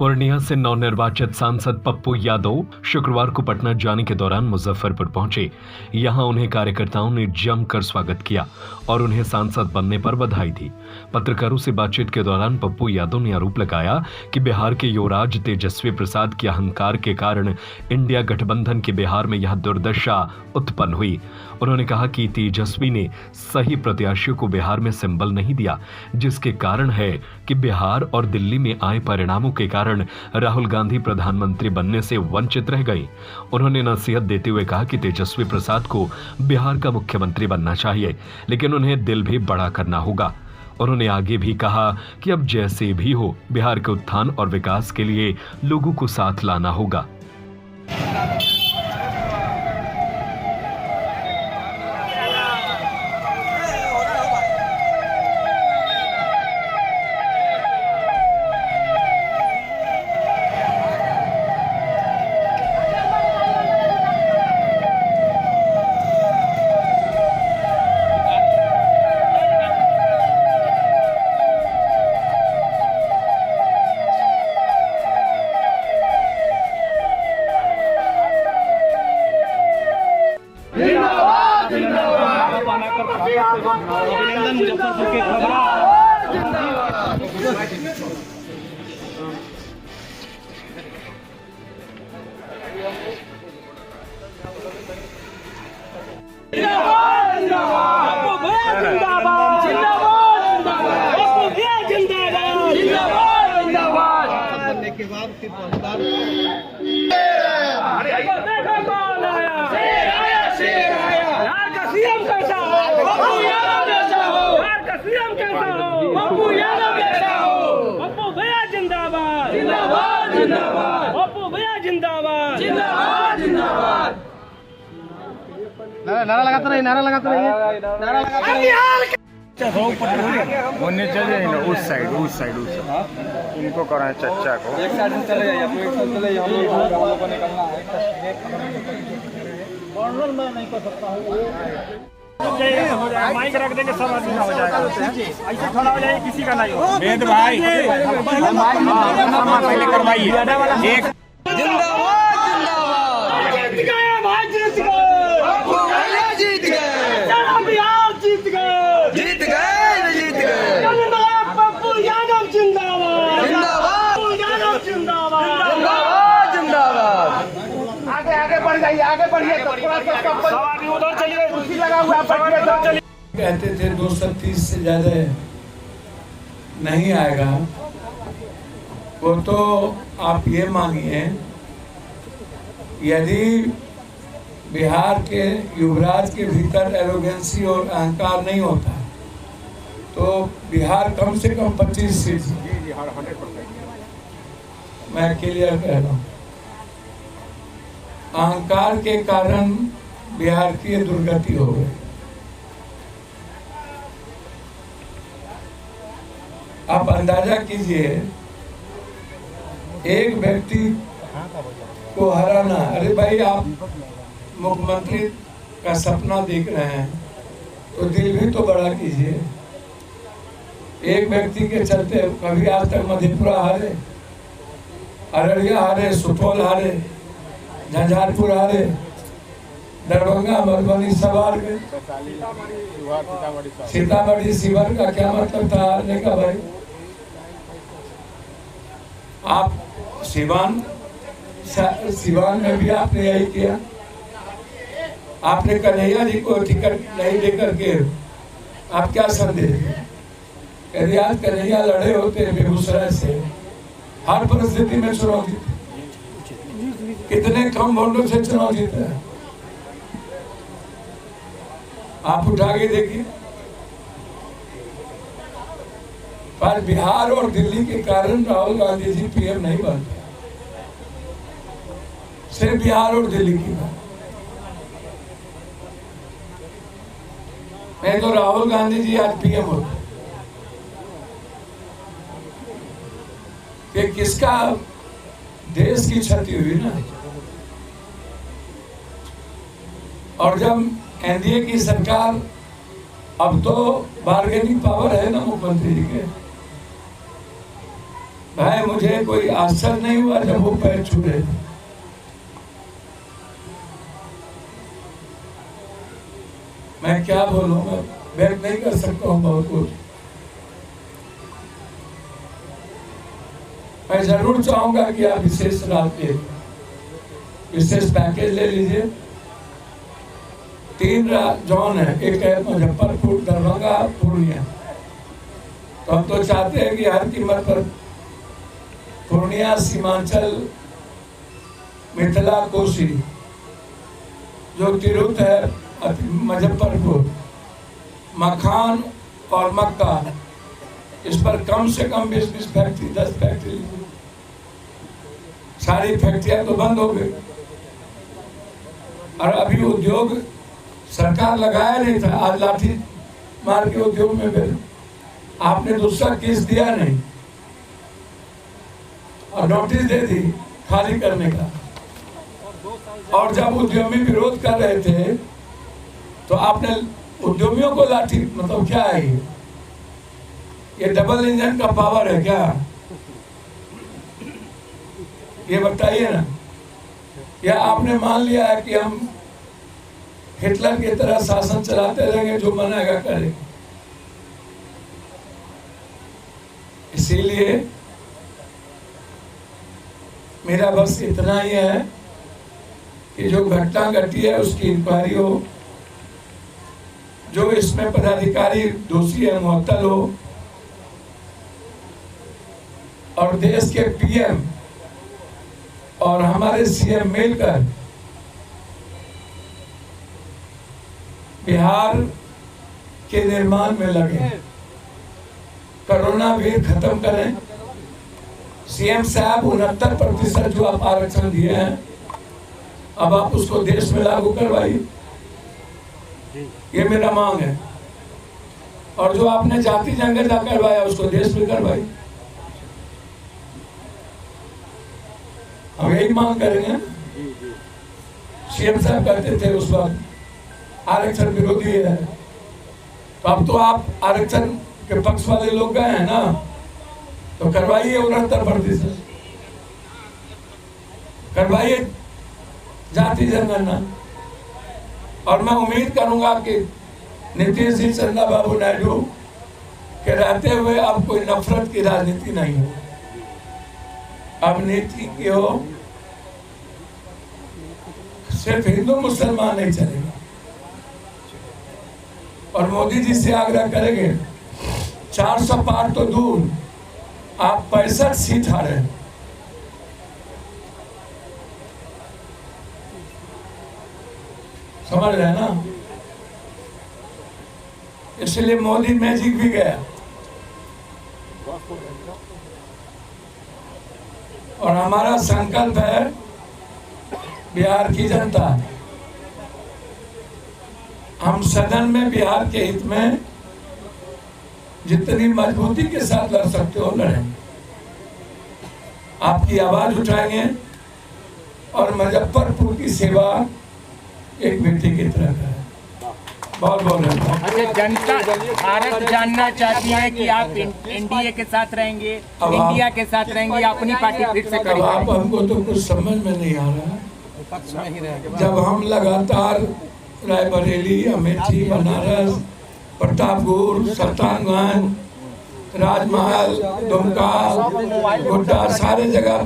पूर्णिया से नवनिर्वाचित सांसद पप्पू यादव शुक्रवार को पटना जाने के दौरान मुजफ्फरपुर पहुंचे। यहां उन्हें कार्यकर्ताओं ने जमकर स्वागत किया और उन्हें सांसद बनने पर बधाई दी। पत्रकारों से बातचीत के दौरान पप्पू यादव ने आरोप लगाया कि बिहार के युवराज तेजस्वी प्रसाद के अहंकार के कारण इंडिया गठबंधन के बिहार में यह दुर्दशा उत्पन्न हुई। उन्होंने कहा कि तेजस्वी ने सही प्रत्याशियों को बिहार में सिंबल नहीं दिया, जिसके कारण है कि बिहार और दिल्ली में आए परिणामों के कारण राहुल गांधी प्रधानमंत्री बनने से वंचित रह गए। उन्होंने नसीहत देते हुए कहा कि तेजस्वी प्रसाद को बिहार का मुख्यमंत्री बनना चाहिए, लेकिन उन्हें दिल भी बड़ा करना होगा। उन्होंने आगे भी कहा कि अब जैसे भी हो बिहार के उत्थान और विकास के लिए लोगों को साथ लाना होगा। अभिनंदन मुजफ्फरपुर के खबरा के बाद सीएम कैसा हो, पप्पू यादव जैसा हो, बिहार का सीएम कैसा हो, पप्पू यादव जैसा हो, पप्पू भैया जिंदाबाद, जिंदाबाद जिंदाबाद, पप्पू भैया जिंदाबाद, जिंदाबाद जिंदाबाद। नारा लगाते रहिए, नारा लगाते रहिए, नारा लगाते रहिए। उन्हें चले जाइए ना, उस साइड इनको कराएं चच्चा को। एक साइड में चले जाइए, तो एक साइड चले जाइए, हम लोग को निकलना है। मैं नहीं कर सकता हूँ, माइक रख देंगे, सब आदमी हो जाएगा। ऐसे खड़ा हो जाइए, किसी का नहीं हो। वेद भाई पहले करवाइए। एक जिंदाबाद जिंदाबाद, जीत गए भाई, जीत गए, जीत गए, सारा बिहार जीत गए, जीत गए, जीत गए। पप्पू यादव जिंदाबाद, जिंदाबाद, पप्पू यादव जिंदाबाद, जिंदाबाद जिंदाबाद। आगे आगे बढ़ जाइए, आगे बढ़िए, तो पूरा सब उधर चलिए, कुर्सी लगा हुआ है, चलिए। कहते थे 230 से ज्यादा नहीं आएगा, वो तो आप ये मानिए, यदि बिहार के युवराज के भीतर एरोगेंसी और अहंकार नहीं होता तो बिहार कम से कम 25 सीट, मैं क्लियर कह रहा हूँ। अहंकार के कारण बिहार की दुर्गति हो गई। आप अंदाजा कीजिए, एक व्यक्ति को हराना, अरे भाई आप मुख्यमंत्री का सपना देख रहे हैं तो दिल भी तो बड़ा कीजिए। एक व्यक्ति के चलते कभी आज तक मधेपुरा हारे, अररिया हारे, सुपौल हारे, झंझारपुर हारे, दरभंगा, मधुबनी सब हार गए। सीतामढ़ी शिवर का क्या मतलब था हारने का भाई? आप सिवान में भी आपने यही किया। आपने कन्हैया जी को टिकट नहीं देकर के आप क्या संदेश? यदि आज कन्हैया लड़े होते बेगूसराय से, हर परिस्थिति में चुनाव जीते, कितने कम वोटों से चुनाव जीते हैं, आप उठा के देखिए। पर बिहार और दिल्ली के कारण राहुल गांधी जी पीएम नहीं बनते, सिर्फ बिहार और दिल्ली की बात। नहीं तो राहुल गांधी जी आज पीएम होते। कि किसका देश की क्षति हुई ना। और जब एनडीए की सरकार, अब तो बार्गेनिंग पावर है ना मुख्यमंत्री जी के, भाई मुझे कोई आश्चर्य नहीं हुआ जब वो पैर छू रहे थे। मैं क्या बोलूं, मैं व्यक्त नहीं कर सकता हूं बहुत कुछ। मैं जरूर चाहूंगा कि आप विशेष रात के विशेष पैकेज ले लीजिए। 3 जोन है, एक है मुजफ्फरपुर, दरभंगा, पूर्णिया। तो हम तो चाहते हैं कि हर कीमत पर पूर्णिया, सीमांचल, मिथिला, कोसी, जो तिरुत है, मुजफ्फरपुर, मखान और मक्का, इस पर कम से कम 20 फैक्ट्री, 10 फैक्ट्री। सारी फैक्ट्रियां तो बंद हो गई और अभी उद्योग सरकार लगाया नहीं था, आज लाठी मार के उद्योग में फिर आपने दूसरा केस दिया नहीं और नोटिस दे दी खाली करने का। और जब उद्यमी विरोध कर रहे थे तो आपने उद्यमियों को लाठी, मतलब क्या है ये डबल इंजन का पावर है क्या? ये बताइए ना। या आपने मान लिया है कि हम हिटलर की तरह शासन चलाते रहेंगे, जो मनाएगा करेंगे। इसीलिए मेरा बस इतना ही है कि जो घटना घटी है उसकी इंक्वायरी हो, जो इसमें पदाधिकारी दोषी है मुअत्तल हो, और देश के पीएम और हमारे सीएम मिलकर बिहार के निर्माण में लगे, कोरोना भी खत्म करें। सीएम साहब 69% जो आप आरक्षण दिए हैं, अब आप उसको देश में लागू करवाइए, ये मेरा मांग है। और जो आपने जाति जनगणना करवाया उसको देश में करवाइए, हम यही मांग करेंगे। सीएम साहब कहते थे उस वक्त आरक्षण विरोधी है, तो अब तो आप आरक्षण के पक्ष वाले लोग गए हैं ना, तो करवाइए 69%, करवाइए जाति जनगणना। और मैं उम्मीद करूंगा कि नीतीश जी, चंद्रा बाबू नायडू के रहते हुए अब कोई नफरत की राजनीति नहीं हो, अब नीति की हो, सिर्फ हिंदू मुसलमान नहीं चलेगा। और मोदी जी से आग्रह करेंगे, 400 पार तो दूर, आप 65 सीट हारे हैं। समझ रहे हैं ना? इसलिए मोदी मैजिक भी गया। और हमारा संकल्प है, बिहार की जनता, हम सदन में बिहार के हित में जितनी मजबूती के साथ लड़ सकते हो लड़ें, आपकी आवाज उठाएंगे और मुजफ्फरपुर की सेवा एक बेटी की तरह करें। बहुत बहुत धन्यवाद। अच्छा, जनता भारत जानना चाहती है कि आप एनडीए के साथ रहेंगे, इंडिया के साथ रहेंगे, अपनी पार्टी फिर से करेंगे? अब हमको तो कुछ समझ में नहीं आ रहा है। जब हम लगातार रायबरेली, अमेठी, बनारस, प्रतापगढ़, सत्तागंज, राजमहल, दुमका, गोड्डा, सारे जगह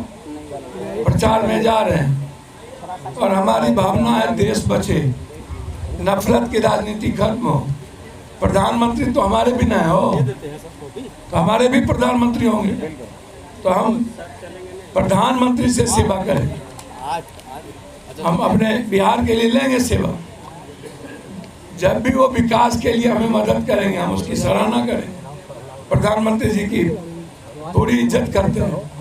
प्रचार में जा रहे हैं और हमारी भावना है देश बचे, नफरत की राजनीति खत्म हो। प्रधानमंत्री तो हमारे बिना है हो, तो हमारे भी प्रधानमंत्री होंगे, तो हम प्रधानमंत्री से सेवा करें। हम अपने बिहार के लिए लेंगे सेवा, जब भी वो विकास के लिए हमें मदद करेंगे हम उसकी सराहना करेंगे। प्रधानमंत्री जी की पूरी इज्जत करते हैं।